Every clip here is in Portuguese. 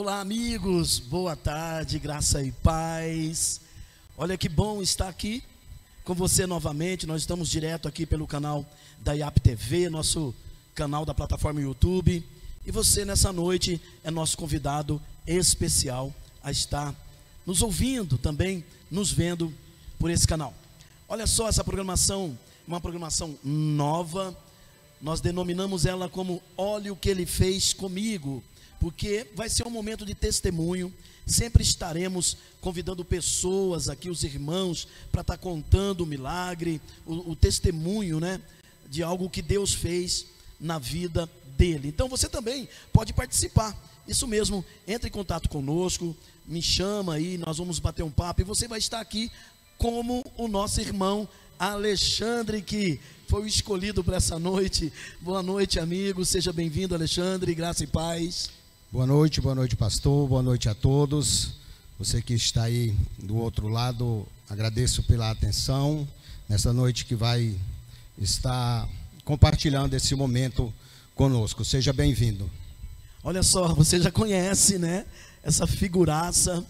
Olá, amigos, boa tarde, graça e paz. Olha que bom estar aqui com você novamente. Nós estamos direto aqui pelo canal da IAP TV, nosso canal da plataforma YouTube. E você nessa noite é nosso convidado especial a estar nos ouvindo também, nos vendo por esse canal. Olha só essa programação, uma programação nova. Nós denominamos ela como Olha o que Ele Fez Comigo, porque vai ser um momento de testemunho. Sempre estaremos convidando pessoas aqui, os irmãos, para estar contando o milagre, o testemunho, né, de algo que Deus fez na vida dele. Então você também pode participar. Isso mesmo, entre em contato conosco, me chama aí, nós vamos bater um papo e você vai estar aqui como o nosso irmão Alexandre, que foi o escolhido para essa noite. Boa noite, amigo, seja bem-vindo, Alexandre, graça e paz. Boa noite, pastor, boa noite a todos. Você que está aí do outro lado, agradeço pela atenção, nessa noite que vai estar compartilhando esse momento conosco. Seja bem-vindo. Olha só, você já conhece, né, essa figuraça,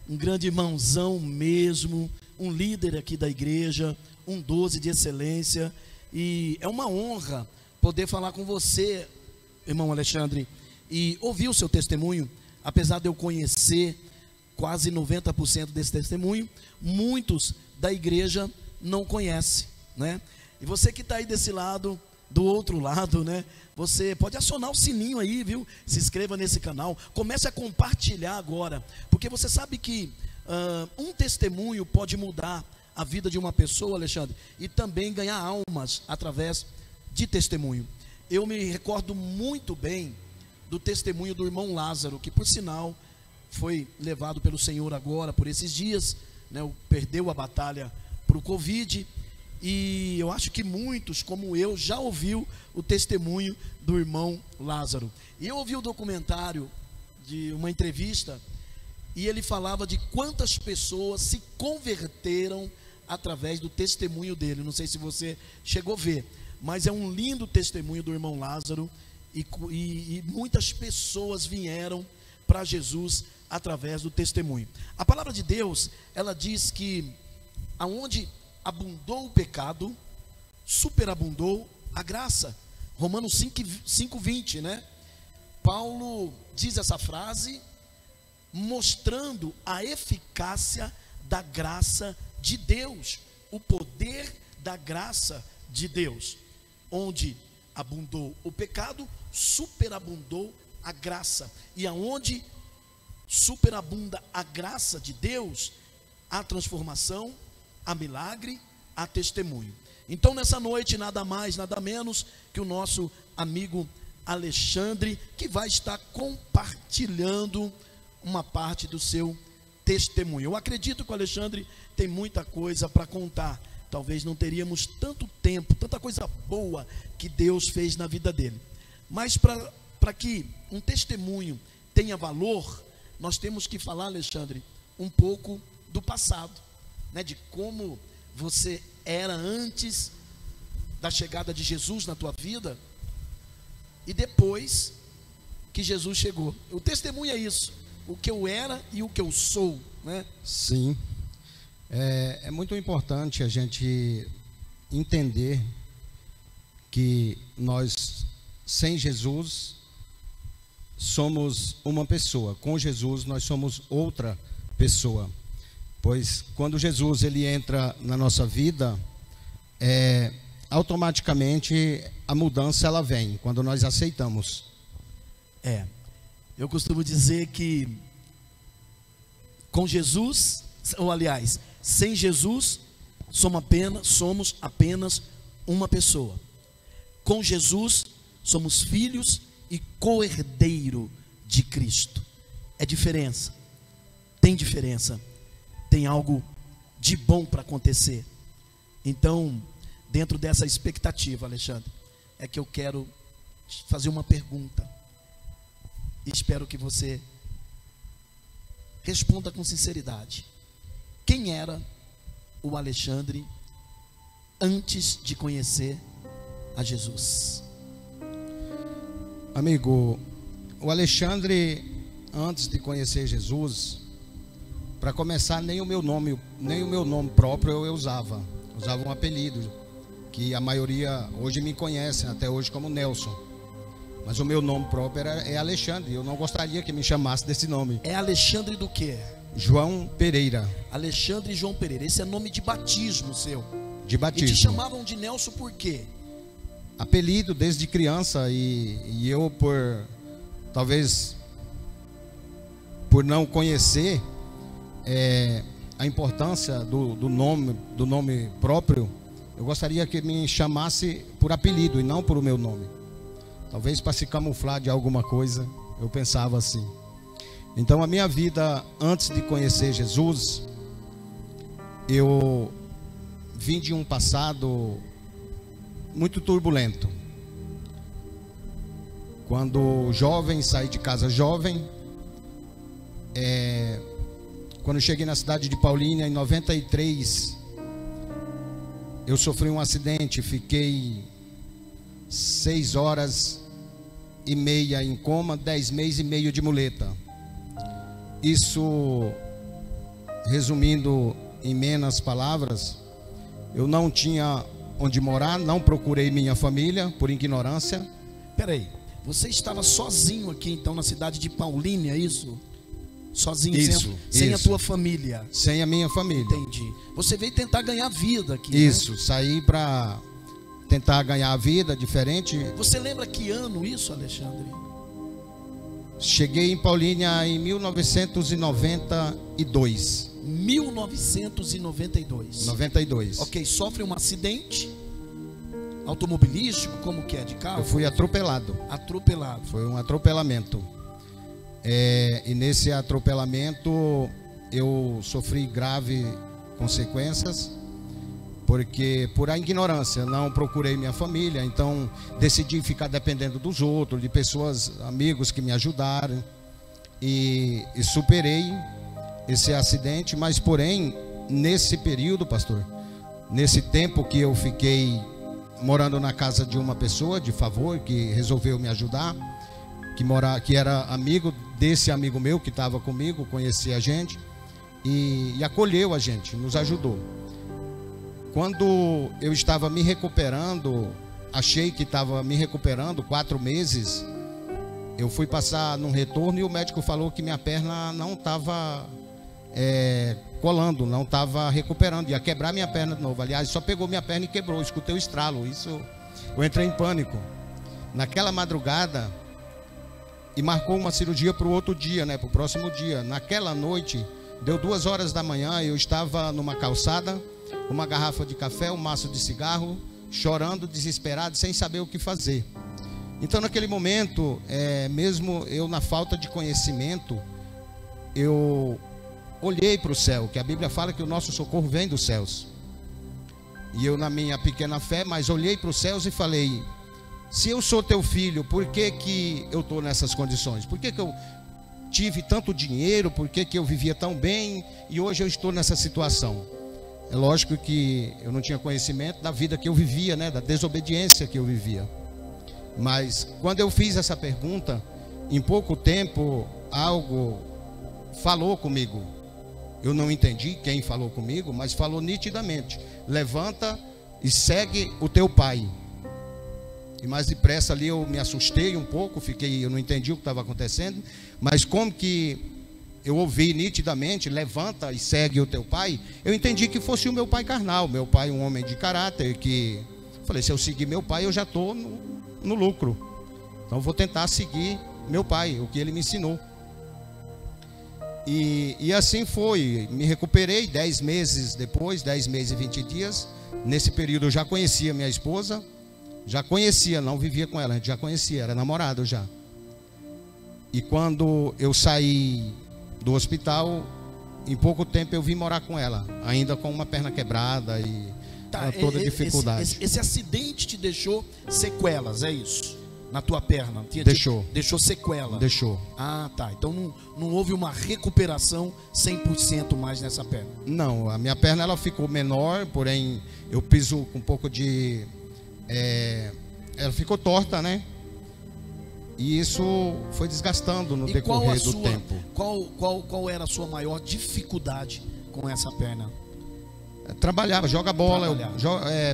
um grande irmãozão mesmo, um líder aqui da igreja, um 12 de excelência, e é uma honra poder falar com você, irmão Alexandre, e ouvir o seu testemunho. Apesar de eu conhecer quase 90% desse testemunho, muitos da igreja não conhecem, né? E você que está aí desse lado, do outro lado, né? Você pode acionar o sininho aí, viu? Se inscreva nesse canal, comece a compartilhar agora, porque você sabe que um testemunho pode mudar a vida de uma pessoa, Alexandre, e também ganhar almas através de testemunho. Eu me recordo muito bem do testemunho do irmão Lázaro, que por sinal foi levado pelo Senhor agora, por esses dias, né? Perdeu a batalha para o Covid. E eu acho que muitos, como eu, já ouviu o testemunho do irmão Lázaro. E eu ouvi o documentário de uma entrevista, e ele falava de quantas pessoas se converteram através do testemunho dele. Não sei se você chegou a ver, mas é um lindo testemunho do irmão Lázaro, e muitas pessoas vieram para Jesus através do testemunho. A palavra de Deus, ela diz que aonde abundou o pecado, superabundou a graça. Romanos 5:20, né? Paulo diz essa frase mostrando a eficácia da graça de Deus, o poder da graça de Deus. Onde abundou o pecado, superabundou a graça. E aonde superabunda a graça de Deus, há transformação, há milagre, há testemunho. Então nessa noite, nada mais, nada menos que o nosso amigo Alexandre, que vai estar compartilhando uma parte do seu testemunho. Eu acredito que o Alexandre tem muita coisa para contar. Talvez não teríamos tanto tempo, tanta coisa boa que Deus fez na vida dele. Mas para que um testemunho tenha valor, nós temos que falar, Alexandre, um pouco do passado, né, de como você era antes da chegada de Jesus na tua vida e depois que Jesus chegou. O testemunho é isso, o que eu era e o que eu sou, né? Sim, é muito importante a gente entender que nós, sem Jesus, somos uma pessoa. Com Jesus, nós somos outra pessoa. Pois quando Jesus ele entra na nossa vida, automaticamente a mudança ela vem, quando nós aceitamos. Eu costumo dizer que com Jesus, ou aliás, sem Jesus, somos apenas uma pessoa. Com Jesus, somos filhos e co-herdeiro de Cristo. É diferença, tem diferença. Tem algo de bom para acontecer. Então, dentro dessa expectativa, Alexandre, é que eu quero fazer uma pergunta. E espero que você responda com sinceridade. Quem era o Alexandre antes de conhecer a Jesus? Amigo, o Alexandre, antes de conhecer Jesus, para começar, nem o meu nome próprio eu usava um apelido, que a maioria hoje me conhece, até hoje, como Nelson. Mas o meu nome próprio é Alexandre, eu não gostaria que me chamasse desse nome. É Alexandre do quê? João Pereira. Alexandre João Pereira, esse é nome de batismo seu? De batismo. E te chamavam de Nelson por quê? Apelido desde criança, e eu, talvez por não conhecer a importância do nome próprio, eu gostaria que me chamasse por apelido e não por o meu nome. Talvez para se camuflar de alguma coisa, eu pensava assim. Então a minha vida antes de conhecer Jesus, eu vim de um passado muito turbulento. Quando jovem, saí de casa jovem. Quando eu cheguei na cidade de Paulínia, em 93, eu sofri um acidente, fiquei 6 horas e meia em coma, 10 meses e meio de muleta. Isso, resumindo em menos palavras, eu não tinha onde morar, não procurei minha família por ignorância. Peraí, você estava sozinho aqui então na cidade de Paulínia, é isso? Sozinho, isso, sem a tua família? Sem a minha família. Entendi. Você veio tentar ganhar vida aqui, isso, né? Saí para tentar ganhar a vida diferente. Você lembra que ano isso, Alexandre? Cheguei em Paulínia em 1992. 1992. 92. Ok, sofre um acidente automobilístico, como que é, de carro? Eu fui atropelado. Atropelado. Foi um atropelamento. E nesse atropelamento eu sofri graves consequências, porque por a ignorância não procurei minha família, então decidi ficar dependendo dos outros, de pessoas, amigos que me ajudaram, e superei esse acidente. Mas porém, nesse período, pastor, nesse tempo que eu fiquei morando na casa de uma pessoa de favor, que resolveu me ajudar, que era amigo desse amigo meu que estava comigo, conhecia a gente e acolheu a gente, nos ajudou. Quando eu estava me recuperando, achei que estava me recuperando 4 meses, eu fui passar num retorno e o médico falou que minha perna não estava colando, não estava recuperando, ia quebrar minha perna de novo. Aliás, só pegou minha perna e quebrou, escutei o estralo. Isso, eu entrei em pânico naquela madrugada e marcou uma cirurgia para o outro dia, para o próximo dia. Naquela noite, deu 2 horas da manhã, eu estava numa calçada, uma garrafa de café, um maço de cigarro, chorando, desesperado, sem saber o que fazer. Então naquele momento, mesmo eu na falta de conhecimento, eu olhei para o céu, que a Bíblia fala que o nosso socorro vem dos céus. E eu, na minha pequena fé, mas olhei para os céus e falei: se eu sou teu filho, por que que eu estou nessas condições? Por que que eu tive tanto dinheiro? Por que que eu vivia tão bem e hoje eu estou nessa situação? É lógico que eu não tinha conhecimento da vida que eu vivia, da desobediência que eu vivia. Mas quando eu fiz essa pergunta, em pouco tempo algo falou comigo. Eu não entendi quem falou comigo, mas falou nitidamente: levanta e segue o teu pai. E mais depressa ali eu me assustei um pouco, eu não entendi o que estava acontecendo, mas como que eu ouvi nitidamente: levanta e segue o teu pai, eu entendi que fosse o meu pai carnal, meu pai um homem de caráter, que falei, se eu seguir meu pai eu já estou no lucro, então eu vou tentar seguir meu pai, o que ele me ensinou. E assim foi, me recuperei 10 meses depois, 10 meses e 20 dias, nesse período eu já conhecia minha esposa, já conhecia, não vivia com ela, a gente já conhecia, era namorado já. E quando eu saí do hospital, em pouco tempo eu vim morar com ela, ainda com uma perna quebrada e toda dificuldade. Esse acidente te deixou sequelas, é isso? Na tua perna? Deixou. Deixou sequela? Deixou. Ah, tá. Então não houve uma recuperação 100% mais nessa perna? Não, a minha perna ela ficou menor, porém eu piso com um pouco de... ela ficou torta, E isso foi desgastando no decorrer do tempo. Qual era a sua maior dificuldade com essa perna? Trabalhava, joga bola,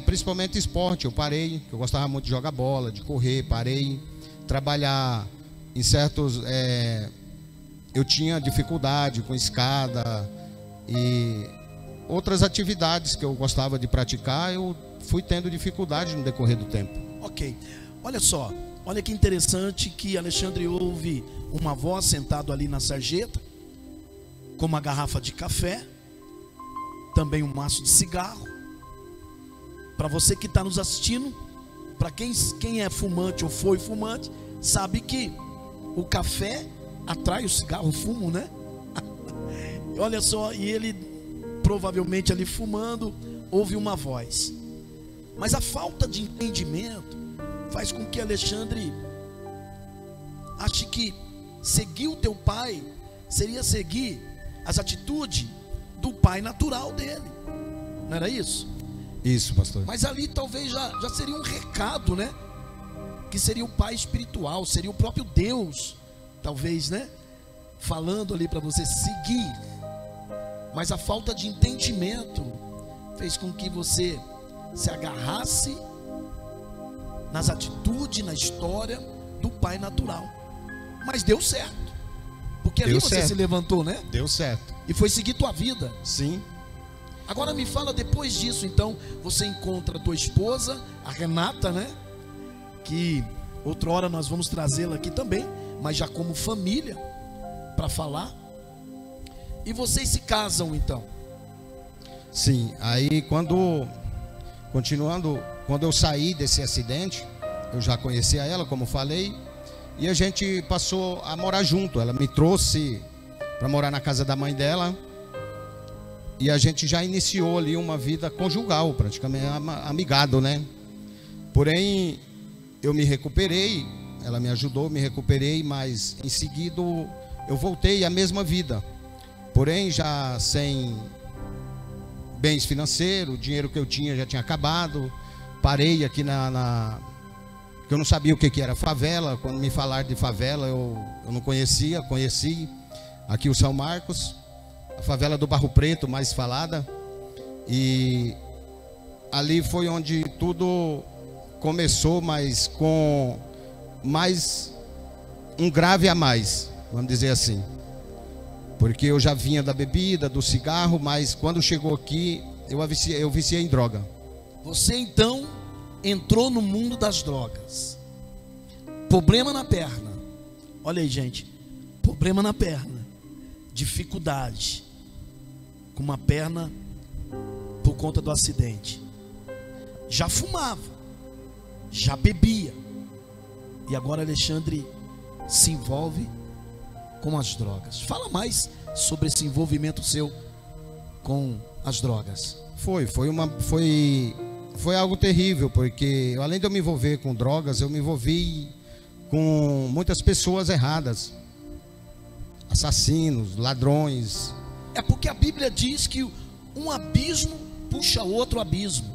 principalmente esporte. Eu parei, eu gostava muito de jogar bola, de correr, parei. Trabalhar em certos... eu tinha dificuldade com escada e outras atividades que eu gostava de praticar, eu fui tendo dificuldade no decorrer do tempo. Ok, olha só, olha que interessante que Alexandre ouve uma voz sentado ali na sarjeta, com uma garrafa de café, também um maço de cigarro. Para você que está nos assistindo, para quem é fumante ou foi fumante, sabe que o café atrai o cigarro, o fumo, né? Olha só, e ele provavelmente ali fumando, ouve uma voz. Mas a falta de entendimento faz com que Alexandre ache que seguir o teu pai seria seguir as atitudes do pai natural dele. Não era isso? Isso, pastor. Mas ali talvez já seria um recado, né? Que seria o pai espiritual, seria o próprio Deus, talvez, né? Falando ali para você seguir. Mas a falta de entendimento fez com que você se agarrasse nas atitudes, na história do pai natural. Mas deu certo, porque ali você se levantou, né? Deu certo. E foi seguir tua vida. Sim. Agora me fala, depois disso, então, você encontra a tua esposa, a Renata, né? Que outra hora nós vamos trazê-la aqui também, mas já como família, para falar. E vocês se casam, então? Sim, aí quando eu saí desse acidente, eu já conhecia ela, como falei, e a gente passou a morar junto. Ela me trouxe para morar na casa da mãe dela, e a gente já iniciou ali uma vida conjugal, praticamente amigado, né? Porém, eu me recuperei, ela me ajudou, me recuperei, mas em seguida eu voltei à mesma vida. Porém, já sem bens financeiros, o dinheiro que eu tinha já tinha acabado. Parei aqui que eu não sabia o que era favela. Quando me falaram de favela, eu não conhecia. Conheci aqui o São Marcos, a favela do Barro Preto, mais falada. E ali foi onde tudo começou, mas com mais um grave a mais, vamos dizer assim. Porque eu já vinha da bebida, do cigarro, mas quando chegou aqui, eu viciei em droga. Você então entrou no mundo das drogas. Problema na perna. Olha aí, gente. Problema na perna. Dificuldade. Com uma perna por conta do acidente. Já fumava. Já bebia. E agora Alexandre se envolve com as drogas. Fala mais sobre esse envolvimento seu com as drogas. Foi algo terrível, porque além de eu me envolver com drogas, eu me envolvi com muitas pessoas erradas, assassinos, ladrões. É porque a Bíblia diz que um abismo puxa outro abismo,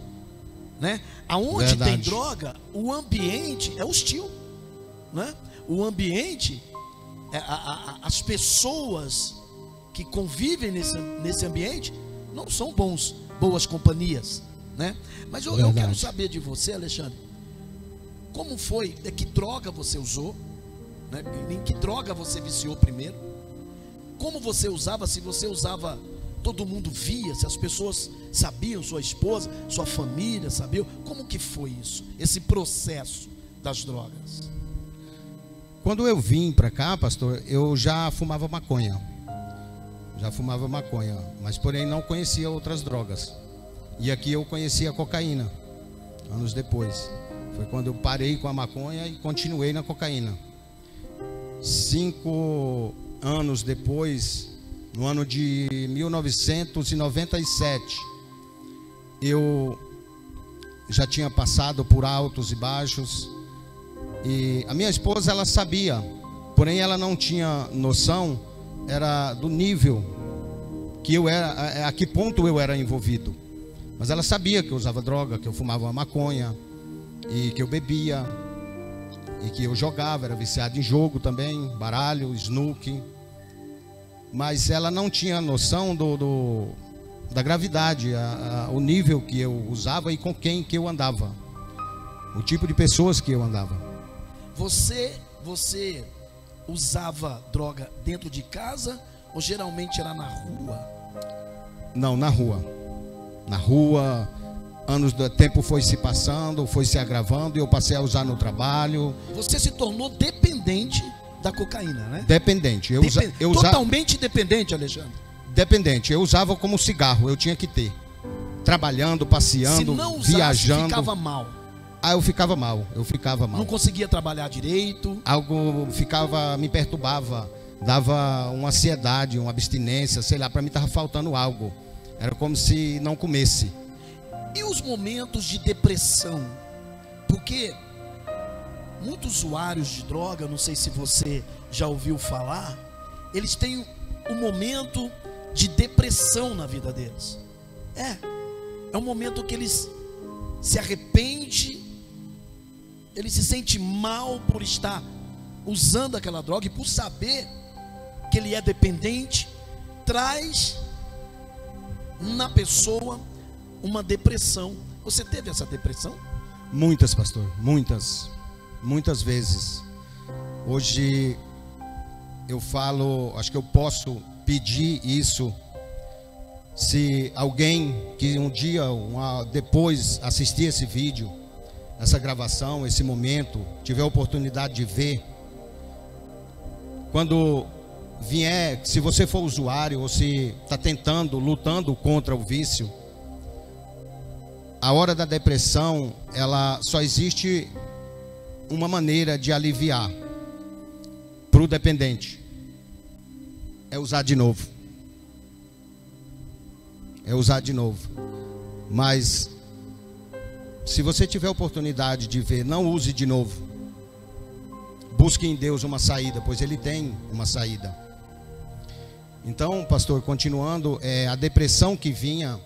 né? Aonde Verdade. tem droga, o ambiente é hostil, né? O ambiente, as pessoas que convivem nesse ambiente não são boas companhias, né? Mas eu quero saber de você, Alexandre, como foi, que droga você usou, né? Em que droga você viciou primeiro? Como você usava? Se você usava, todo mundo via, se as pessoas sabiam, sua esposa, sua família sabiam, como que foi isso, esse processo das drogas? Quando eu vim para cá, pastor, eu já fumava maconha. Mas porém não conhecia outras drogas. E aqui eu conheci a cocaína, anos depois. Foi quando eu parei com a maconha e continuei na cocaína. 5 anos depois, no ano de 1997, eu já tinha passado por altos e baixos. E a minha esposa, ela sabia, porém ela não tinha noção, era do nível que eu era, a que ponto eu era envolvido. Mas ela sabia que eu usava droga, que eu fumava maconha e que eu bebia. e que eu jogava, era viciado em jogo também, baralho, snooker. Mas ela não tinha noção da gravidade, o nível que eu usava e com quem que eu andava, o tipo de pessoas que eu andava. Você usava droga dentro de casa ou geralmente era na rua? Não, na rua. Na rua, anos do tempo foi se passando, foi se agravando e eu passei a usar no trabalho. Você se tornou dependente da cocaína, né? Dependente. Totalmente dependente, Alexandre. Dependente. Eu usava como cigarro, eu tinha que ter. Trabalhando, passeando, se não usasse, viajando. Ficava mal. Eu ficava mal. Não conseguia trabalhar direito. Algo me perturbava, dava uma ansiedade, uma abstinência, sei lá, para mim estava faltando algo. Era como se não comesse. E os momentos de depressão? Porque muitos usuários de droga, não sei se você já ouviu falar, eles têm um momento de depressão na vida deles. É um momento que eles se arrependem, ele se sente mal por estar usando aquela droga e por saber que ele é dependente, traz na pessoa uma depressão. Você teve essa depressão? Muitas, pastor, muitas vezes. Hoje eu falo, acho que eu posso pedir isso. Se alguém que um dia, depois assistir esse vídeo, essa gravação, esse momento, tiver a oportunidade de ver, quando vier, se você for usuário ou se está lutando contra o vício, a hora da depressão, ela só existe uma maneira de aliviar para o dependente: é usar de novo. Mas se você tiver a oportunidade de ver, não use de novo. Busque em Deus uma saída, pois Ele tem uma saída. Então, pastor, continuando, a depressão que vinha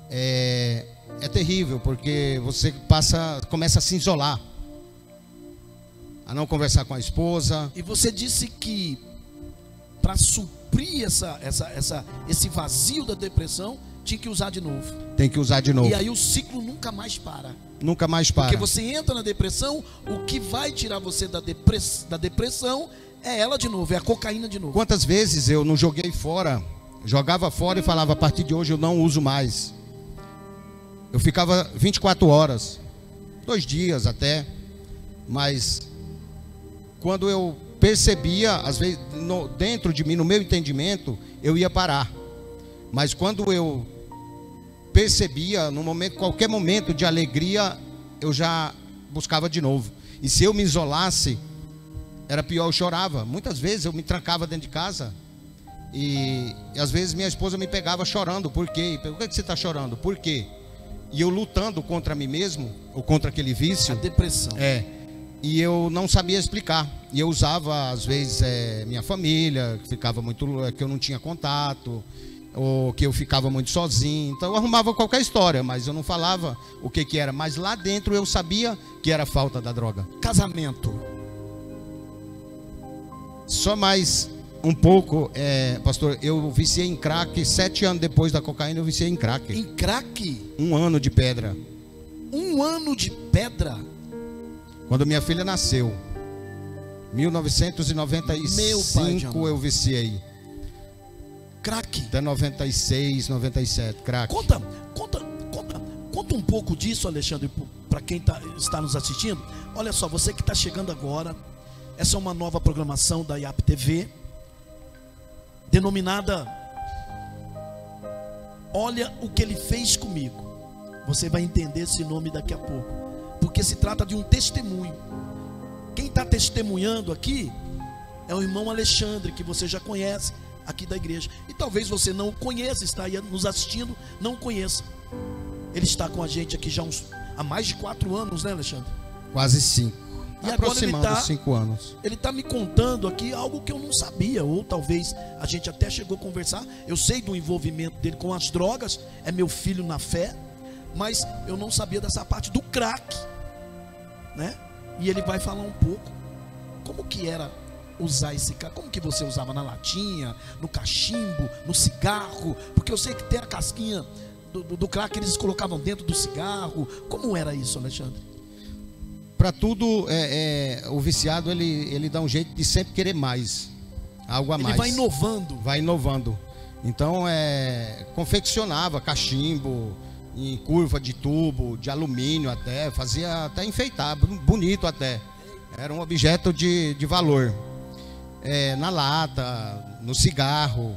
é terrível, porque você começa a se isolar, a não conversar com a esposa. E você disse que para suprir esse vazio da depressão, tinha que usar de novo. Tem que usar de novo. E aí o ciclo nunca mais para. Nunca mais para. Porque você entra na depressão, o que vai tirar você da depressão é ela de novo, é a cocaína de novo. Quantas vezes eu não joguei fora, jogava fora e falava: a partir de hoje eu não uso mais. Eu ficava 24 horas, 2 dias até, mas quando eu percebia, às vezes dentro de mim, no meu entendimento, eu ia parar. Mas quando eu percebia, qualquer momento de alegria, eu já buscava de novo. E se eu me isolasse, era pior, eu chorava. Muitas vezes eu me trancava dentro de casa e às vezes minha esposa me pegava chorando. Por quê? Por que você está chorando? Por quê? E eu lutando contra mim mesmo, ou contra aquele vício. A depressão. E eu não sabia explicar. E eu usava, às vezes, minha família, que eu não tinha contato, ou que eu ficava muito sozinho. Então eu arrumava qualquer história, mas eu não falava o que era. Mas lá dentro eu sabia que era falta da droga. Casamento. Só mais um pouco, pastor, eu viciei em crack. 7 anos depois da cocaína eu viciei em crack. Em crack? 1 ano de pedra. 1 ano de pedra? Quando minha filha nasceu, 1995, eu viciei. Crack? Até 96, 97, crack. Conta um pouco disso, Alexandre, para quem está nos assistindo. Olha só, você que está chegando agora, essa é uma nova programação da IAP TV, denominada Olha o que ele fez comigo. Você vai entender esse nome daqui a pouco, porque se trata de um testemunho. Quem está testemunhando aqui é o irmão Alexandre, que você já conhece aqui da igreja. E talvez você não o conheça, está aí nos assistindo, não o conheça. Ele está com a gente aqui já há mais de 4 anos, né, Alexandre? Quase 5. E aproximando agora 5 anos. Ele está me contando aqui algo que eu não sabia, ou talvez a gente até chegou a conversar. Eu sei do envolvimento dele com as drogas, é meu filho na fé, mas eu não sabia dessa parte do crack, né? E ele vai falar um pouco como que era usar esse crack. Como que você usava? Na latinha, no cachimbo, no cigarro? Porque eu sei que tem a casquinha do crack que eles colocavam dentro do cigarro. Como era isso, Alexandre? Para tudo, o viciado ele dá um jeito de sempre querer mais, algo a mais. Ele vai inovando. Vai inovando. Então, confeccionava cachimbo em curva de tubo, de alumínio até, fazia até enfeitar, bonito até. Era um objeto de valor. Na lata, no cigarro.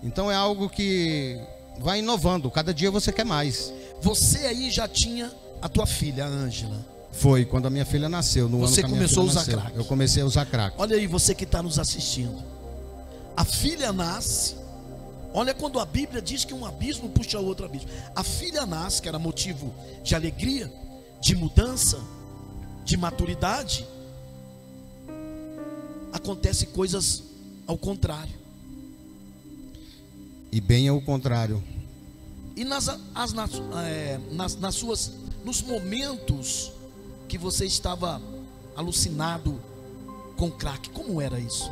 Então é algo que vai inovando, cada dia você quer mais. Você aí já tinha a tua filha, a Ângela. Foi quando a minha filha nasceu, no ano que a minha filha nasceu. Você começou a usar crack. Eu comecei a usar crack. Olha aí, você que está nos assistindo. A filha nasce. Olha quando a Bíblia diz que um abismo puxa outro abismo. A filha nasce, que era motivo de alegria, de mudança, de maturidade. Acontece coisas ao contrário. E bem ao contrário. E nos momentos que você estava alucinado com crack, como era isso?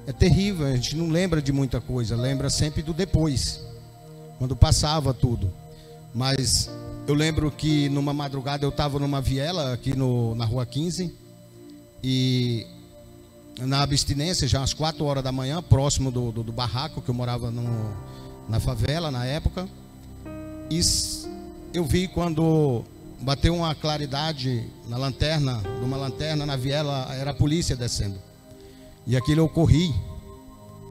É terrível, a gente não lembra de muita coisa, lembra sempre do depois, quando passava tudo. Mas eu lembro que numa madrugada eu estava numa viela aqui na Rua 15 e na abstinência, já às 4 horas da manhã, próximo do barraco, que eu morava na favela na época. E eu vi quando bateu uma claridade na lanterna, numa lanterna na viela, era a polícia descendo. E aquilo eu corri,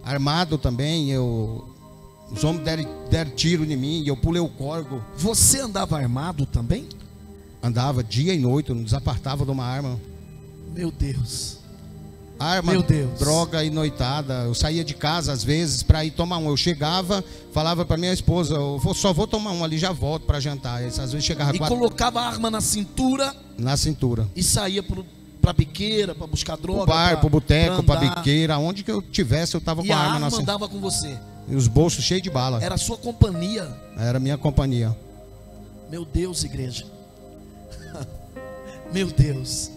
armado também, os homens deram tiro em mim e eu pulei o córrego. Você andava armado também? Andava dia e noite, eu não desapartava de uma arma. Meu Deus. Arma, droga e noitada. Eu saía de casa às vezes para ir tomar um. Eu chegava, falava para minha esposa, só vou tomar um ali, já volto para jantar. Às vezes chegava colocava a arma na cintura. Na cintura. E saía para biqueira, para buscar droga. Pro bar, pro boteco, para biqueira, onde que eu tivesse, eu tava com a arma na cintura. E a arma andava com você. E os bolsos cheios de bala. Era a sua companhia. Era a minha companhia. Meu Deus, igreja. Meu Deus.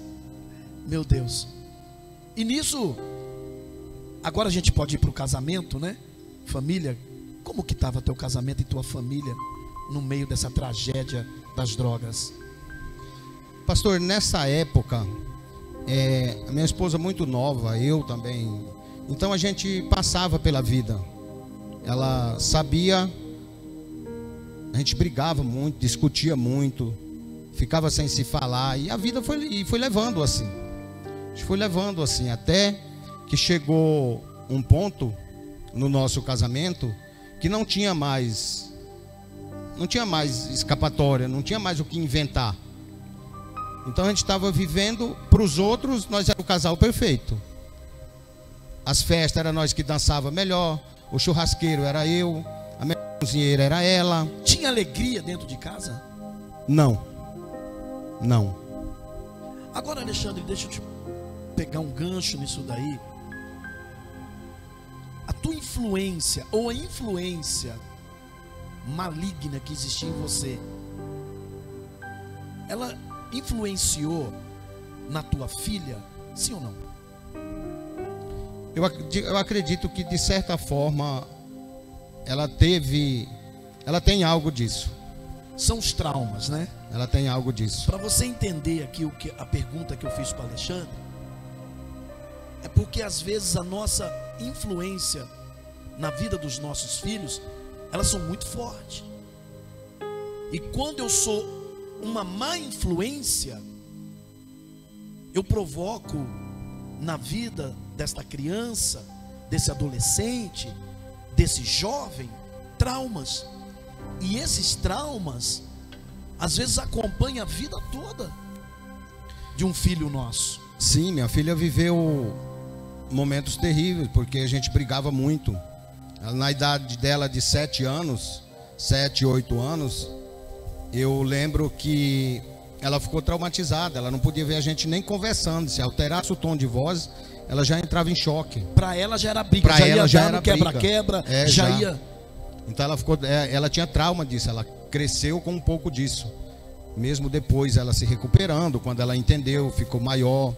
Meu Deus. E nisso, agora a gente pode ir para o casamento, né? Família, como que estava teu casamento e tua família no meio dessa tragédia das drogas? Pastor, nessa época, a minha esposa muito nova, eu também. Então a gente passava pela vida. Ela sabia, a gente brigava muito, discutia muito, ficava sem se falar. E a vida foi levando assim. A gente foi levando assim, até que chegou um ponto no nosso casamento que não tinha mais escapatória, não tinha mais o que inventar. Então a gente estava vivendo para os outros, nós éramos o casal perfeito. As festas era nós que dançava melhor, o churrasqueiro era eu, a minha cozinheira era ela. Tinha alegria dentro de casa? Não. Agora, Alexandre, deixa eu te pegar um gancho nisso daí. A tua influência ou a influência maligna que existia em você, ela influenciou na tua filha, sim ou não? Eu acredito que de certa forma ela tem algo disso. São os traumas, né? Ela tem algo disso. Para você entender aqui a pergunta que eu fiz para Alexandre, é porque às vezes a nossa influência na vida dos nossos filhos, elas são muito fortes. E quando eu sou uma má influência, eu provoco na vida desta criança, desse adolescente, desse jovem, traumas. E esses traumas às vezes acompanham a vida toda de um filho nosso. Sim, minha filha viveu momentos terríveis, porque a gente brigava muito. Na idade dela de 7 anos, 7, 8 anos, eu lembro que ela ficou traumatizada. Ela não podia ver a gente nem conversando. Se alterasse o tom de voz, ela já entrava em choque. Para ela já era briga, já era quebra-quebra, já ia. Então ela tinha trauma disso, ela cresceu com um pouco disso. Mesmo depois ela se recuperando, quando ela entendeu, ficou maior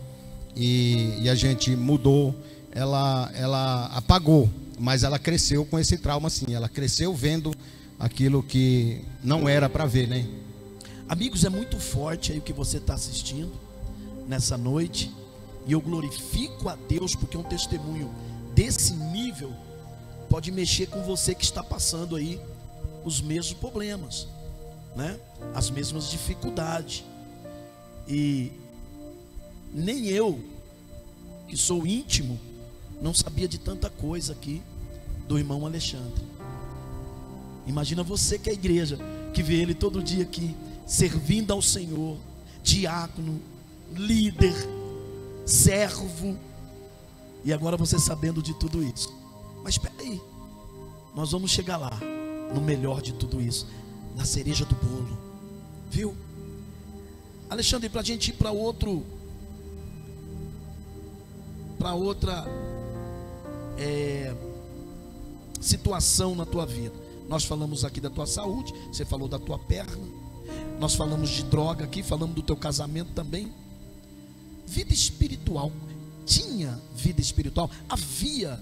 e a gente mudou, ela apagou, mas ela cresceu com esse trauma sim, ela cresceu vendo aquilo que não era para ver, né? Amigos, é muito forte aí o que você está assistindo nessa noite, e eu glorifico a Deus porque um testemunho desse nível pode mexer com você que está passando aí os mesmos problemas, né? As mesmas dificuldades. E nem eu, que sou íntimo, não sabia de tanta coisa aqui do irmão Alexandre. Imagina você que é a igreja, que vê ele todo dia aqui servindo ao Senhor, diácono, líder, servo, e agora você sabendo de tudo isso. Mas espera aí, nós vamos chegar lá, no melhor de tudo isso, na cereja do bolo, viu? Alexandre, para a gente ir para outra situação na tua vida. Nós falamos aqui da tua saúde, você falou da tua perna, nós falamos de droga aqui, falamos do teu casamento também. Vida espiritual, tinha vida espiritual, havia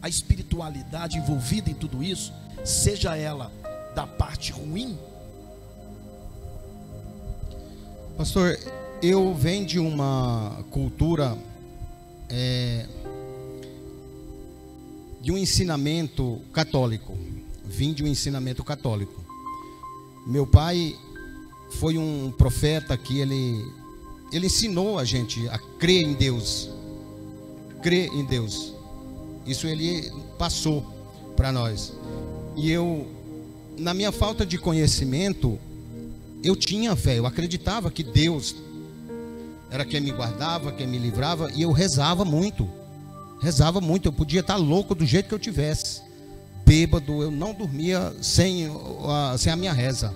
a espiritualidade envolvida em tudo isso, seja ela da parte ruim? Pastor, eu venho de uma cultura, de um ensinamento católico. Vim de um ensinamento católico. Meu pai foi um profeta que ele ensinou a gente a crer em Deus. Crer em Deus. Isso ele passou para nós. E eu, na minha falta de conhecimento, eu tinha fé, eu acreditava que Deus era quem me guardava, quem me livrava, e eu rezava muito, eu podia estar louco do jeito que eu tivesse, bêbado, eu não dormia sem a minha reza,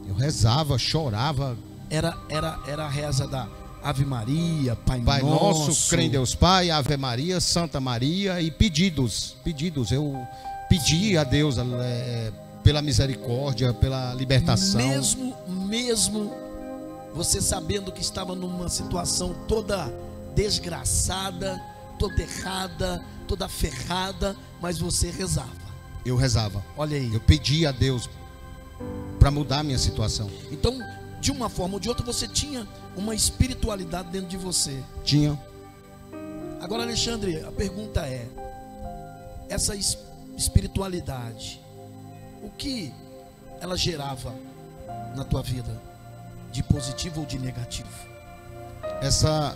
eu rezava, chorava. Era a reza da Ave Maria, Pai Nosso, crê em Deus Pai, Ave Maria, Santa Maria e pedidos, eu pedia a Deus pela misericórdia, pela libertação. Mesmo você sabendo que estava numa situação toda desgraçada, toda errada, toda ferrada, mas você rezava. Eu rezava. Olha aí. Eu pedia a Deus para mudar a minha situação. Então, de uma forma ou de outra, você tinha uma espiritualidade dentro de você. Tinha. Agora, Alexandre, a pergunta é: essa espiritualidade, o que ela gerava na tua vida, de positivo ou de negativo? Essa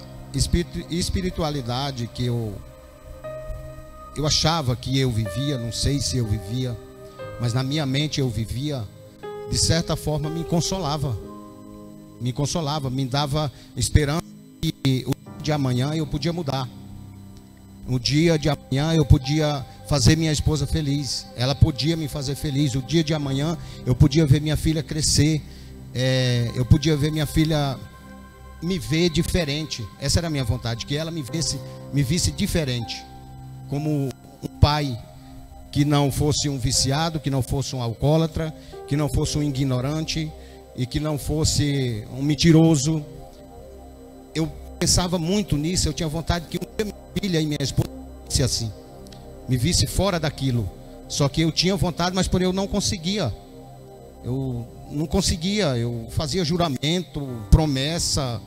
espiritualidade que eu achava que eu vivia, não sei se eu vivia, mas na minha mente eu vivia, de certa forma me consolava, me dava esperança que o dia de amanhã eu podia mudar. O dia de amanhã eu podia fazer minha esposa feliz, ela podia me fazer feliz. O dia de amanhã eu podia ver minha filha crescer, eu podia ver minha filha me ver diferente. Essa era a minha vontade, que ela me visse diferente, como um pai que não fosse um viciado, que não fosse um alcoólatra, que não fosse um ignorante e que não fosse um mentiroso. Eu pensava muito nisso, eu tinha vontade que minha filha e minha esposa fosse assim, me visse fora daquilo. Só que eu tinha vontade, mas por eu não conseguia. Eu fazia juramento, promessa,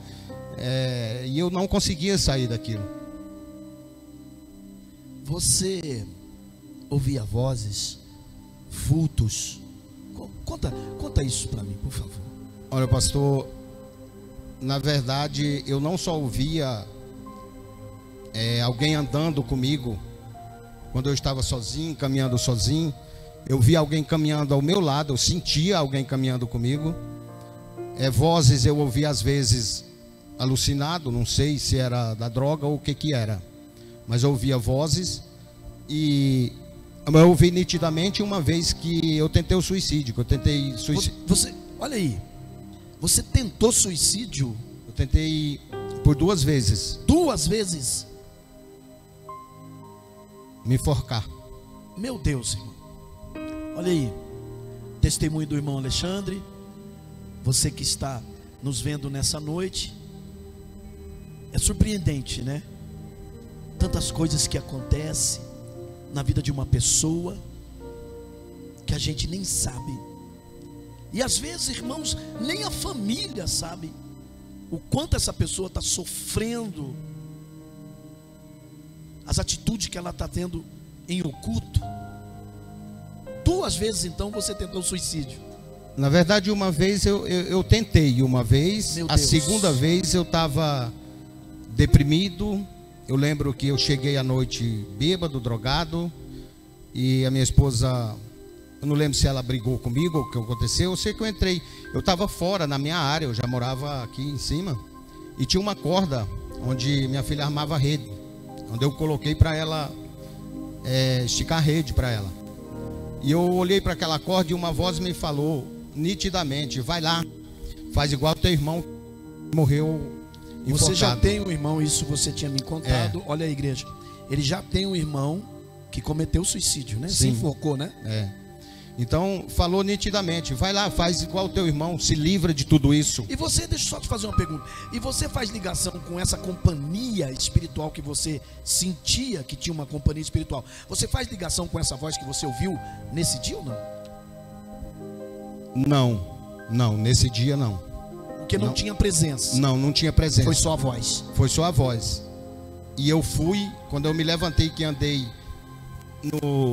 e eu não conseguia sair daquilo. Você ouvia vozes, vultos? Conta isso para mim, por favor. Olha, pastor, na verdade eu não só ouvia alguém andando comigo. Quando eu estava sozinho, caminhando sozinho, eu via alguém caminhando ao meu lado, eu sentia alguém caminhando comigo. Vozes eu ouvia às vezes alucinado, não sei se era da droga ou o que era, mas eu ouvia vozes. E eu ouvi nitidamente uma vez que eu tentei o suicídio, olha aí, você tentou suicídio? Eu tentei por 2 vezes. 2 vezes? Me enforcar. Meu Deus, irmão. Olha aí, testemunho do irmão Alexandre. você que está nos vendo nessa noite. É surpreendente, né? Tantas coisas que acontecem na vida de uma pessoa que a gente nem sabe. E às vezes, irmãos, nem a família sabe o quanto essa pessoa está sofrendo, as atitudes que ela está tendo em oculto. 2 vezes então você tentou suicídio. Na verdade, uma vez eu tentei, uma vez. A segunda vez eu estava deprimido. Eu lembro que eu cheguei à noite bêbado, drogado, e a minha esposa, eu não lembro se ela brigou comigo ou o que aconteceu. Eu sei que eu entrei, eu estava fora na minha área, eu já morava aqui em cima, e tinha uma corda onde minha filha armava a rede, onde eu coloquei para ela esticar a rede para ela. E eu olhei para aquela corda e uma voz me falou nitidamente: vai lá, faz igual teu irmão que morreu enforcado. Você já tem um irmão, isso você tinha me contado. Olha a igreja, ele já tem um irmão que cometeu suicídio, né? Se enforcou, né? Então falou nitidamente: vai lá, faz igual o teu irmão, se livra de tudo isso. E você, deixa eu só te fazer uma pergunta, e você faz ligação com essa companhia espiritual que você sentia que tinha uma companhia espiritual? Você faz ligação com essa voz que você ouviu nesse dia ou não? Não, nesse dia não. Porque não tinha presença. Não tinha presença. Foi só a voz. Foi só a voz. E eu fui, quando eu me levantei, que andei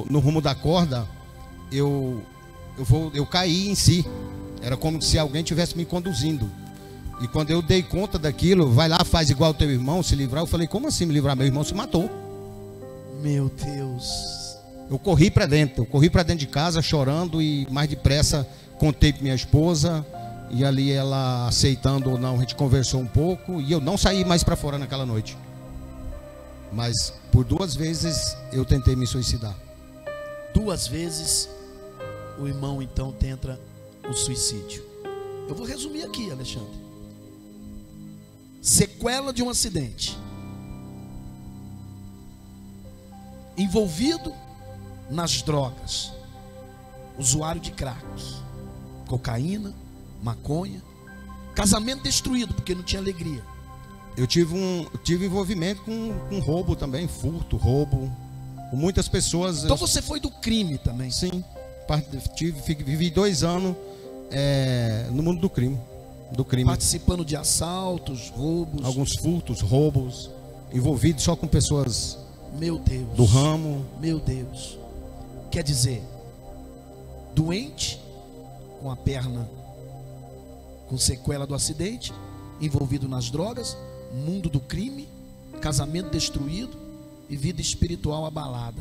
no rumo da corda, eu caí em si. Era como se alguém estivesse me conduzindo. E quando eu dei conta daquilo: vai lá, faz igual o teu irmão, se livrar. Eu falei: como assim me livrar? Meu irmão se matou. Meu Deus. Eu corri para dentro de casa chorando, e mais depressa contei para minha esposa. E ali, ela aceitando ou não, a gente conversou um pouco, e eu não saí mais para fora naquela noite. Mas por 2 vezes eu tentei me suicidar. 2 vezes o irmão então tenta o suicídio. Eu vou resumir aqui, Alexandre. Sequela de um acidente, envolvido nas drogas, usuário de crack, cocaína, maconha, casamento destruído porque não tinha alegria. Eu tive envolvimento com roubo também, furto, roubo, com muitas pessoas. Então você foi do crime também? Sim, vivi 2 anos no mundo do crime. Participando de assaltos, roubos. Alguns furtos, roubos, envolvido só com pessoas, meu Deus, do ramo. Meu Deus. Quer dizer, doente, com a perna com sequela do acidente, envolvido nas drogas, mundo do crime, casamento destruído e vida espiritual abalada,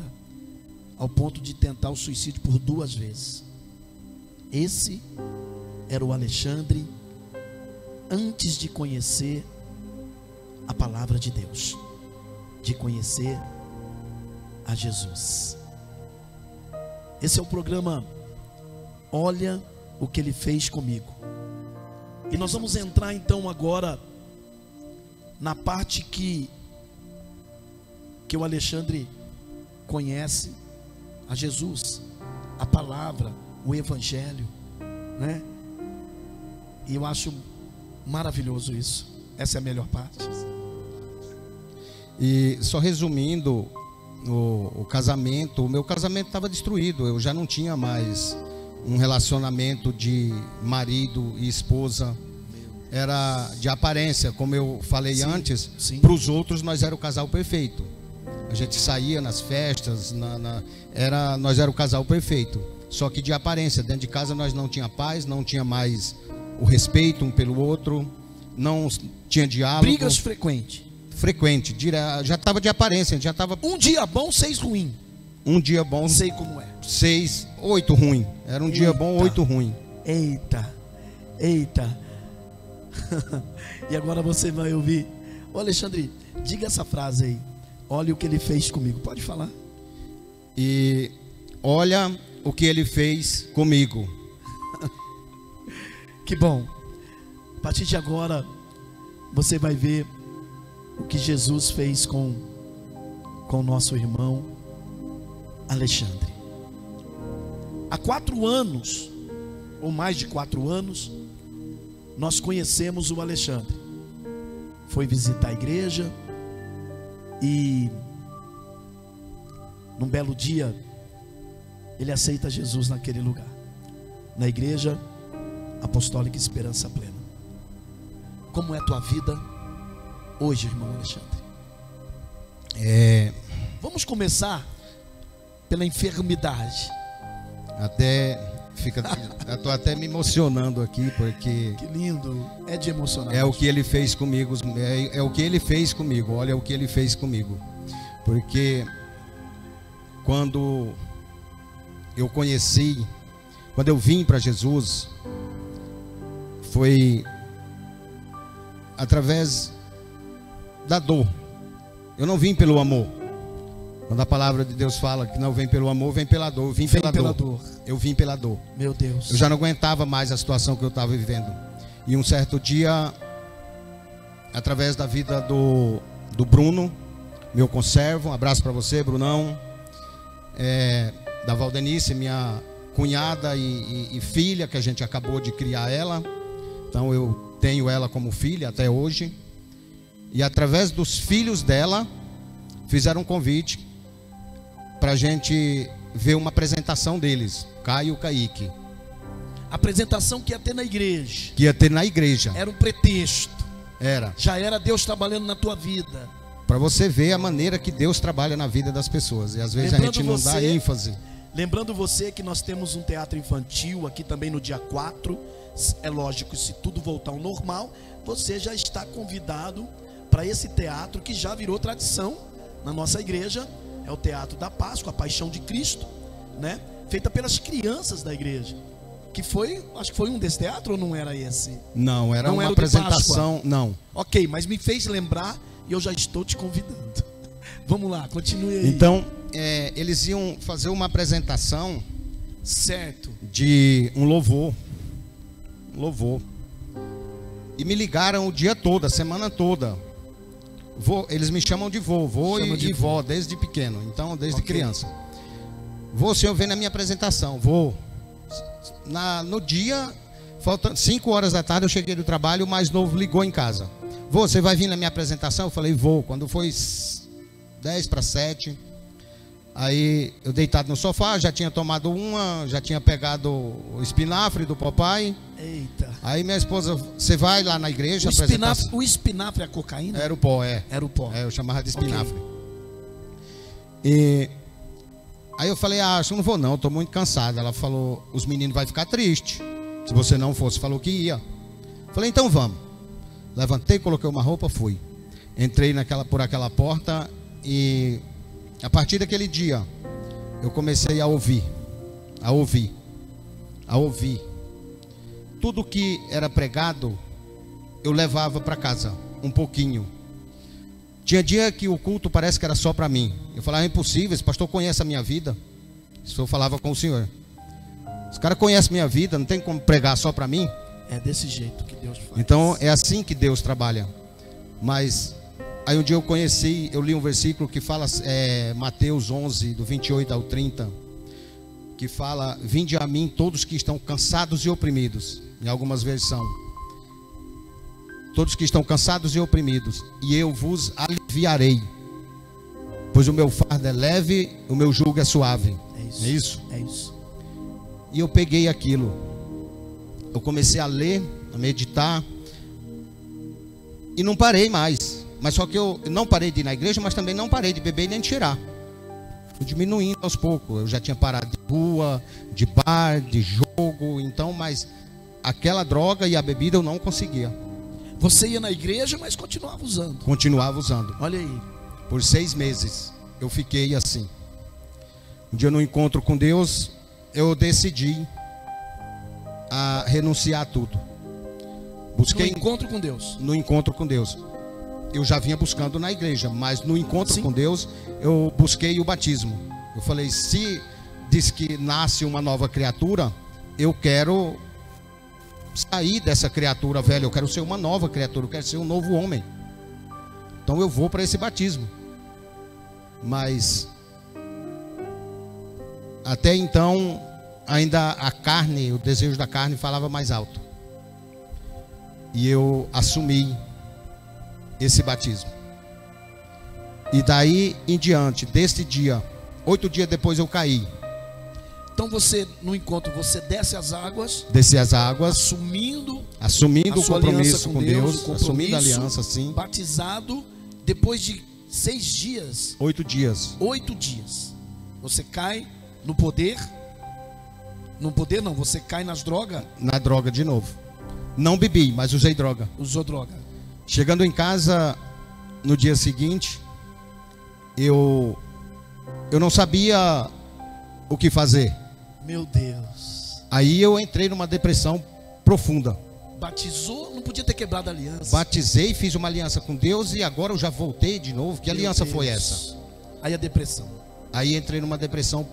ao ponto de tentar o suicídio por 2 vezes. Esse era o Alexandre antes de conhecer a palavra de Deus, de conhecer a Jesus. Esse é o programa Olha o que Ele fez comigo. E nós vamos entrar então agora na parte que o Alexandre conhece a Jesus, a palavra, o evangelho, né? E eu acho maravilhoso isso. Essa é a melhor parte. E só resumindo, o casamento, o meu casamento estava destruído. Eu já não tinha mais um relacionamento de marido e esposa. Era de aparência, como eu falei antes. Para os outros nós era o casal perfeito. A gente saía nas festas, nós era o casal perfeito. Só que de aparência, dentro de casa nós não tinha paz, não tinha mais o respeito um pelo outro, não tinha diálogo. Brigas frequentes. Já estava de aparência, já estava. Um dia bom, 6 ruim. Um dia bom, sei como é. 6, 8 ruim. Era um dia bom, 8 ruim. Eita. E agora você vai ouvir. Ô Alexandre, diga essa frase aí. Olha o que Ele fez comigo. Pode falar. E olha o que Ele fez comigo. Que bom. A partir de agora você vai ver o que Jesus fez com o nosso irmão Alexandre. Há 4 anos, ou mais de 4 anos, nós conhecemos o Alexandre. Foi visitar a igreja e num belo dia ele aceita Jesus naquele lugar, na Igreja Apostólica Esperança Plena. Como é a tua vida hoje, irmão Alexandre? Vamos começar pela enfermidade. Eu tô até me emocionando aqui, porque que lindo, é de emocionar. É o que ele fez comigo, é o que ele fez comigo. Olha o que ele fez comigo. Porque quando eu vim para Jesus, foi através da dor. Eu não vim pelo amor. Quando a palavra de Deus fala que não vem pelo amor, vem pela dor. Eu vim pela dor. Eu vim pela dor. Meu Deus. Eu já não aguentava mais a situação que eu estava vivendo. E um certo dia, através da vida do Bruno, meu conservo, um abraço para você, Brunão, da Valdenice, minha cunhada e filha, que a gente acabou de criar ela. Então eu tenho ela como filha até hoje. E através dos filhos dela, fizeram um convite para a gente ver uma apresentação deles, Caio e Kaique. Apresentação que ia ter na igreja. Que ia ter na igreja. Era um pretexto. Era. Já era Deus trabalhando na tua vida. Para você ver a maneira que Deus trabalha na vida das pessoas. E às vezes a gente não dá ênfase. Lembrando você que nós temos um teatro infantil aqui também no dia 4. É lógico, se tudo voltar ao normal, você já está convidado para esse teatro que já virou tradição na nossa igreja. É o Teatro da Páscoa, a Paixão de Cristo, né? Feita pelas crianças da igreja. Que foi, acho que foi um desse teatro ou não era esse? Não, era uma apresentação, não. Ok, mas me fez lembrar e eu já estou te convidando. Vamos lá, continue aí. Então, eles iam fazer uma apresentação, certo, de um louvor. E me ligaram o dia todo, a semana toda. Eles me chamam de vô e vó desde pequeno, então desde criança. O senhor vem na minha apresentação, no dia, faltando 5 horas da tarde, eu cheguei do trabalho, o mais novo ligou em casa. Você vai vir na minha apresentação? Eu falei, vou. Quando foi 10 para 7, aí eu deitado no sofá, já tinha tomado já tinha pegado o espinafre do papai. Eita. Aí minha esposa, você vai lá na igreja? O espinafre é a cocaína? Era o pó, Era o pó. Eu chamava de espinafre. Okay. E aí eu falei, acho que não vou não, estou muito cansado. Ela falou, os meninos vão ficar tristes se você não fosse. Falou que ia. Falei, então vamos. Levantei, coloquei uma roupa, fui. Entrei por aquela porta e a partir daquele dia eu comecei a ouvir. Tudo que era pregado eu levava para casa, um pouquinho. Tinha dia que o culto parece que era só para mim. Eu falava, é impossível, esse pastor conhece a minha vida. Isso eu falava com o senhor. Esse cara conhece a minha vida, não tem como pregar só para mim. É desse jeito que Deus faz. Então é assim que Deus trabalha. Mas aí um dia eu li um versículo que fala, Mateus 11, do 28 ao 30, que fala, vinde a mim todos que estão cansados e oprimidos. Em algumas versões, todos que estão cansados e oprimidos, e eu vos aliviarei, pois o meu fardo é leve, o meu jugo é suave. É isso? É isso. E eu peguei aquilo, eu comecei a ler, a meditar, e não parei mais. Mas só que eu não parei de ir na igreja, mas também não parei de beber e nem de cheirar. Fui diminuindo aos poucos. Eu já tinha parado de rua, de bar, de jogo. Então, mas aquela droga e a bebida eu não conseguia. Você ia na igreja, mas continuava usando. Continuava usando. Olha aí. Por 6 meses eu fiquei assim. Um dia no encontro com Deus, eu decidi a renunciar a tudo. Busquei no encontro com Deus. No encontro com Deus. Eu já vinha buscando na igreja, mas no encontro com Deus, eu busquei o batismo. Eu falei, se diz que nasce uma nova criatura, eu quero sair dessa criatura velha, eu quero ser uma nova criatura, eu quero ser um novo homem. Então eu vou para esse batismo. Mas até então, ainda a carne, o desejo da carne falava mais alto. E eu assumi esse batismo. E daí em diante, deste dia, 8 dias depois eu caí. Então você, no encontro, você desce as águas. Desci as águas. Assumindo o compromisso com Deus. Assumindo a aliança, sim. Batizado, depois de 6 dias. 8 dias. 8 dias. Você cai no poder. No poder não, você cai nas drogas. Na droga de novo. Não bebi, mas usei droga. Usou droga. Chegando em casa, no dia seguinte, eu não sabia o que fazer. Meu Deus. Aí eu entrei numa depressão profunda. Batizou, não podia ter quebrado a aliança. Batizei, fiz uma aliança com Deus e agora eu já voltei de novo. Que aliança foi essa? Aí a depressão. Aí entrei numa depressão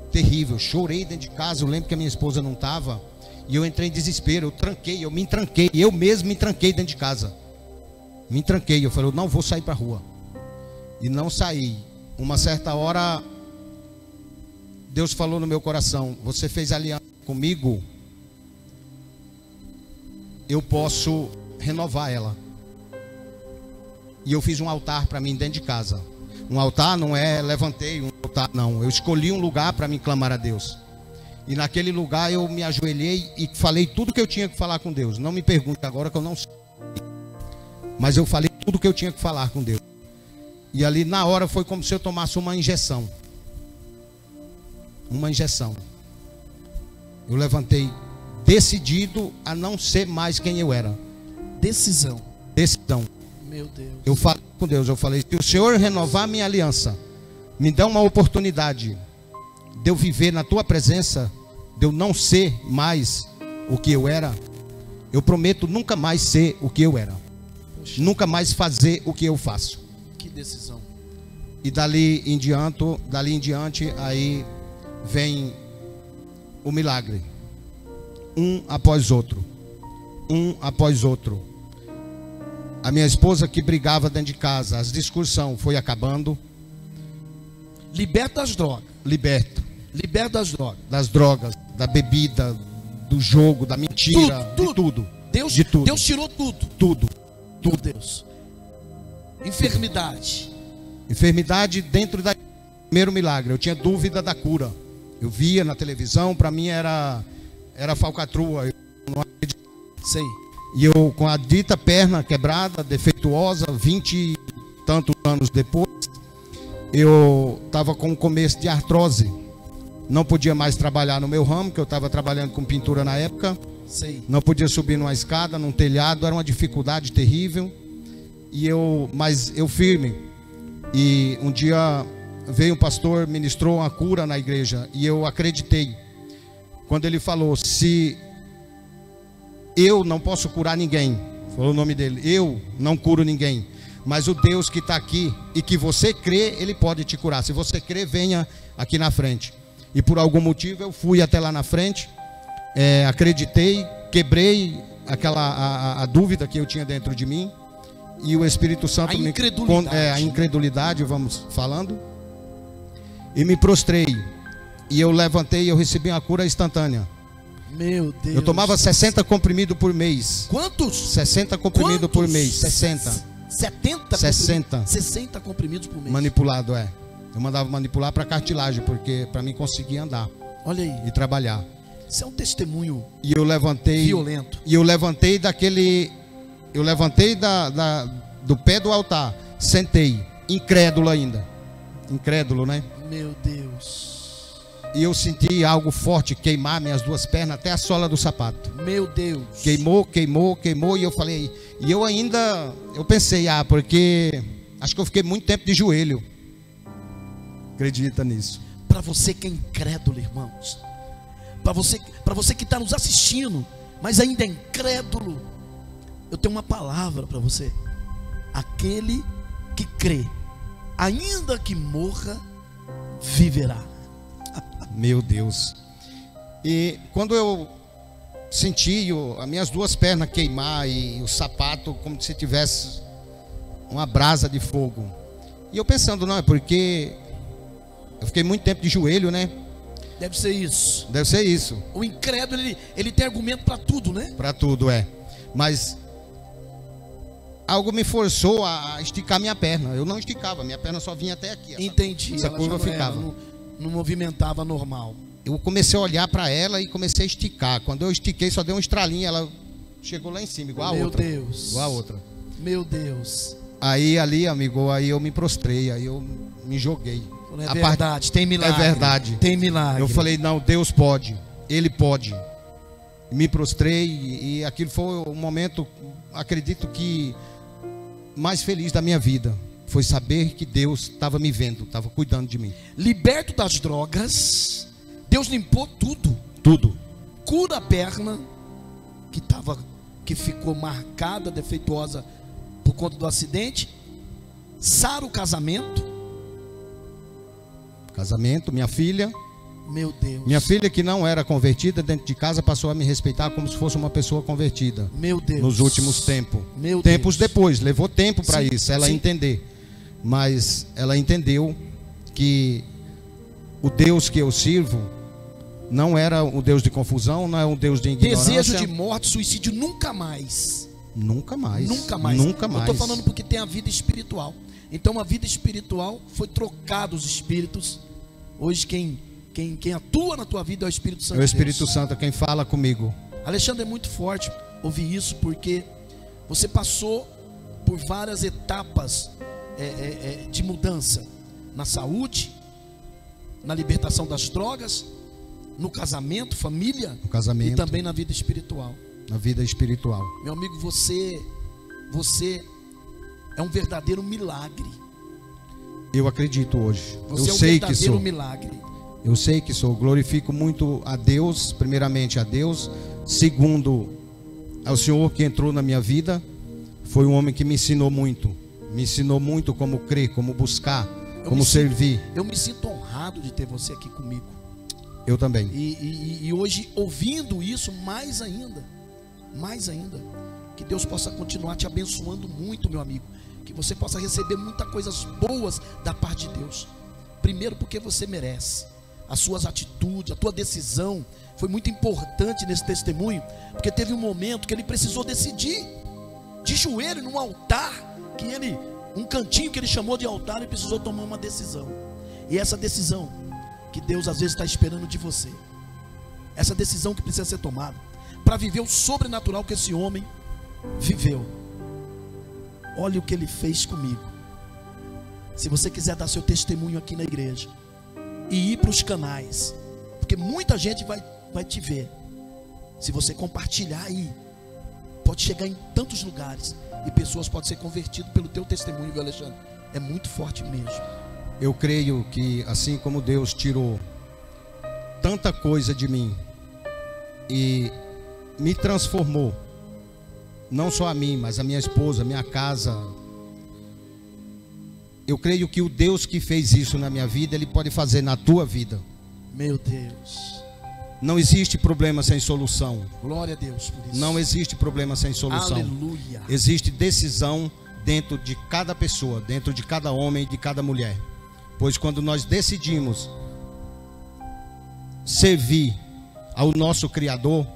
terrível. Chorei dentro de casa. Eu lembro que a minha esposa não estava. E eu entrei em desespero. Eu me tranquei. Eu mesmo me tranquei dentro de casa. Me tranquei. Eu falei, eu não vou sair para a rua. E não saí. Uma certa hora, Deus falou no meu coração: você fez aliança comigo, eu posso renovar ela. E eu fiz um altar para mim dentro de casa. Um altar não é levantei um altar, não. Eu escolhi um lugar para me clamar a Deus. E naquele lugar eu me ajoelhei e falei tudo que eu tinha que falar com Deus. Não me pergunte agora que eu não sei. Mas eu falei tudo que eu tinha que falar com Deus. E ali na hora foi como se eu tomasse uma injeção. Uma injeção. Eu levantei decidido a não ser mais quem eu era. Decisão. Decisão. Meu Deus. Eu falei com Deus, eu falei: se o Senhor renovar minha aliança, me dá uma oportunidade de eu viver na tua presença, de eu não ser mais o que eu era, eu prometo nunca mais ser o que eu era. Poxa. Nunca mais fazer o que eu faço. Que decisão. E dali em diante, aí vem o milagre. Um após outro. Um após outro. A minha esposa que brigava dentro de casa, as discussões foi acabando. Liberta das drogas. Liberto. Liberta das drogas. Das drogas, da bebida, do jogo, da mentira, tudo. De tudo. Deus, de tudo. Deus tirou tudo. Tudo. Meu Deus. Enfermidade. Enfermidade dentro da primeiro milagre. Eu tinha dúvida da cura. Eu via na televisão, para mim era falcatrua. Eu não acreditava. Sei. E eu com a dita perna quebrada, defeituosa, 20 e tantos anos depois, eu estava com um começo de artrose. Não podia mais trabalhar no meu ramo, que eu estava trabalhando com pintura na época. Sei. Não podia subir numa escada, num telhado, era uma dificuldade terrível. Mas eu firme. E um dia veio um pastor, ministrou uma cura na igreja, e eu acreditei. Quando ele falou: se eu não posso curar ninguém, falou o nome dele, eu não curo ninguém, mas o Deus que está aqui e que você crê, Ele pode te curar. Se você crê, venha aqui na frente. E por algum motivo eu fui até lá na frente, acreditei, quebrei a dúvida que eu tinha dentro de mim. E o Espírito Santo a incredulidade, vamos falando. E me prostrei. E eu levantei e eu recebi uma cura instantânea. Meu Deus. Eu tomava 60 comprimidos por mês. Quantos? 60 comprimidos por mês. 60. 70? 60. 60 comprimidos por mês. Manipulado, Eu mandava manipular para cartilagem, porque para mim conseguir andar. Olha aí. E trabalhar. Isso é um testemunho. E eu levantei. Violento. E eu levantei daquele. Eu levantei do pé do altar. Sentei. Incrédulo ainda. Incrédulo, né? Meu Deus. E eu senti algo forte queimar minhas duas pernas até a sola do sapato. Meu Deus. Queimou. E eu falei. E eu ainda. Eu pensei, porque acho que eu fiquei muito tempo de joelho. Acredita nisso. Para você que é incrédulo, irmãos. Para você que está nos assistindo, mas ainda é incrédulo, eu tenho uma palavra para você. Aquele que crê, ainda que morra, viverá. Meu Deus. E quando eu senti as minhas duas pernas queimar e o sapato como se tivesse uma brasa de fogo, e eu pensando, não, é porque eu fiquei muito tempo de joelho, né? Deve ser isso. Deve ser isso. O incrédulo, ele tem argumento para tudo, né? Para tudo, Mas algo me forçou a esticar minha perna. Eu não esticava, minha perna só vinha até aqui. Entendi. Essa curva ficava. Não movimentava normal. Eu comecei a olhar para ela e comecei a esticar. Quando eu estiquei, só deu um estralinho, ela chegou lá em cima, igual a outra. Meu Deus. Igual a outra. Meu Deus. Aí ali, amigo, aí eu me prostrei, aí eu me joguei. É verdade, tem milagre. É verdade. Tem milagre. Eu falei, não, Deus pode, Ele pode. Me prostrei e aquilo foi o momento, acredito que, mais feliz da minha vida. Foi saber que Deus estava me vendo, estava cuidando de mim. Liberto das drogas, Deus limpou tudo. Tudo. Cura a perna, que ficou marcada, defeituosa por conta do acidente. Sara o casamento. Casamento, minha filha. Meu Deus. Minha filha, que não era convertida dentro de casa, passou a me respeitar como se fosse uma pessoa convertida. Meu Deus. Nos últimos tempos. Meu Tempos Deus. depois, levou tempo para isso, ela sim. entender. Mas ela entendeu que o Deus que eu sirvo não era um Deus de confusão, não é um Deus de ignorância. Desejo de morte, suicídio, nunca mais. Nunca mais. Nunca mais. Nunca mais. Eu estou falando porque tem a vida espiritual. Então a vida espiritual foi trocada os espíritos. Hoje quem atua na tua vida é o Espírito Santo. É o Espírito Santo quem fala comigo. Alexandre, é muito forte ouvir isso, porque você passou por várias etapas de mudança. Na saúde, na libertação das drogas, no casamento, família. No casamento. E também na vida espiritual. Na vida espiritual. Meu amigo, você é um verdadeiro milagre. Eu acredito hoje. Você eu é um sei que verdadeiro sou. milagre. Eu sei que sou. Glorifico muito a Deus, primeiramente a Deus. Segundo, ao Senhor que entrou na minha vida. Foi um homem que me ensinou muito. Me ensinou muito como crer, como buscar, como servir. Eu me sinto honrado de ter você aqui comigo. Eu também. E hoje, ouvindo isso, mais ainda. Que Deus possa continuar te abençoando muito, meu amigo. Que você possa receber muitas coisas boas da parte de Deus. Primeiro porque você merece. As suas atitudes, a tua decisão foi muito importante nesse testemunho, porque teve um momento que ele precisou decidir, de joelho num altar, um cantinho que ele chamou de altar, ele precisou tomar uma decisão. E essa decisão que Deus às vezes está esperando de você, essa decisão que precisa ser tomada para viver o sobrenatural que esse homem viveu. Olha o que ele fez comigo. Se você quiser dar seu testemunho aqui na igreja e ir para os canais, porque muita gente vai te ver. Se você compartilhar aí, pode chegar em tantos lugares e pessoas podem ser convertidas pelo teu testemunho, viu, Alexandre? É muito forte mesmo. Eu creio que assim como Deus tirou tanta coisa de mim e me transformou, não só a mim, mas a minha esposa, a minha casa. Eu creio que o Deus que fez isso na minha vida, Ele pode fazer na tua vida. Meu Deus. Não existe problema sem solução. Glória a Deus por isso. Não existe problema sem solução. Aleluia. Existe decisão dentro de cada pessoa, dentro de cada homem e de cada mulher. Pois quando nós decidimos servir ao nosso Criador,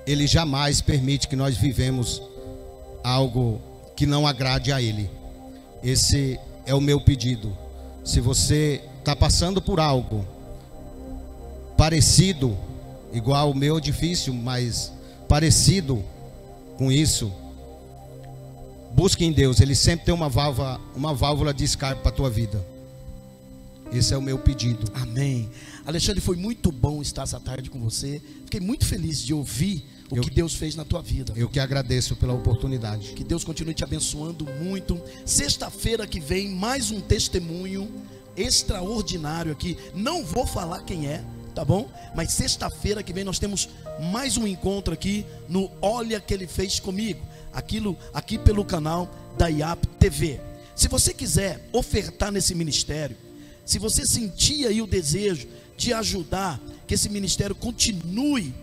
Ele jamais permite que nós vivemos algo que não agrade a Ele. Esse é o meu pedido. Se você está passando por algo parecido, igual o meu, difícil, mas parecido com isso, busque em Deus. Ele sempre tem uma válvula de escape para a tua vida. Esse é o meu pedido. Amém. Alexandre, foi muito bom estar essa tarde com você. Fiquei muito feliz de ouvir o que Deus fez na tua vida. Eu que agradeço pela oportunidade. Que Deus continue te abençoando muito. Sexta-feira que vem, mais um testemunho extraordinário aqui. Não vou falar quem é, tá bom? Mas sexta-feira que vem nós temos mais um encontro aqui no Olha que Ele Fez Comigo, aqui pelo canal da IAP TV. Se você quiser ofertar nesse ministério, se você sentir aí o desejo de ajudar, que esse ministério continue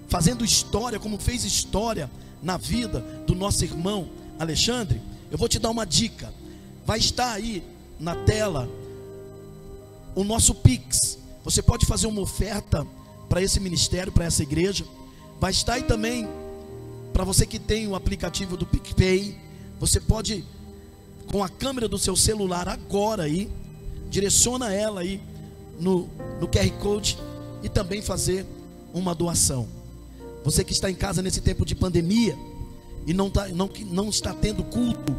fazendo história, como fez história na vida do nosso irmão Alexandre, eu vou te dar uma dica. Vai estar aí na tela o nosso Pix. Você pode fazer uma oferta para esse ministério, para essa igreja. Vai estar aí também, para você que tem o aplicativo do PicPay, Você pode, com a câmera do seu celular agora aí, direciona ela aí no QR Code e também fazer uma doação. Você que está em casa nesse tempo de pandemia e não está tendo culto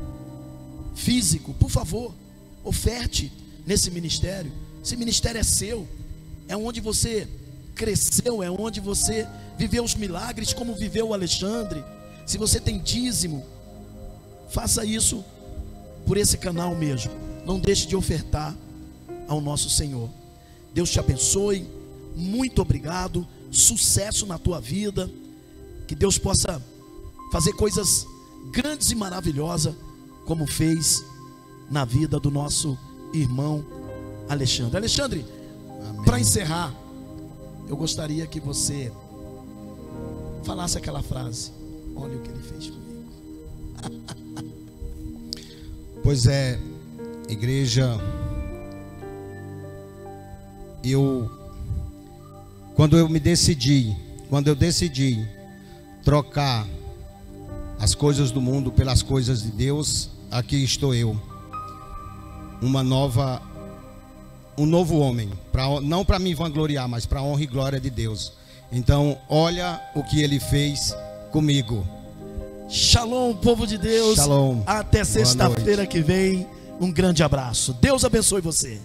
físico, por favor, oferte nesse ministério. Esse ministério é seu, é onde você cresceu, é onde você viveu os milagres como viveu o Alexandre. Se você tem dízimo, faça isso por esse canal mesmo. Não deixe de ofertar ao nosso Senhor. Deus te abençoe, muito obrigado, sucesso na tua vida, que Deus possa fazer coisas grandes e maravilhosas, como fez na vida do nosso irmão Alexandre. Alexandre, para encerrar, eu gostaria que você falasse aquela frase: olha o que ele fez comigo. Pois é, igreja, quando eu decidi trocar as coisas do mundo pelas coisas de Deus, aqui estou eu, um novo homem, não para me vangloriar, mas para a honra e glória de Deus. Então, olha o que ele fez comigo. Shalom, povo de Deus. Shalom. Até sexta-feira que vem. Um grande abraço. Deus abençoe você.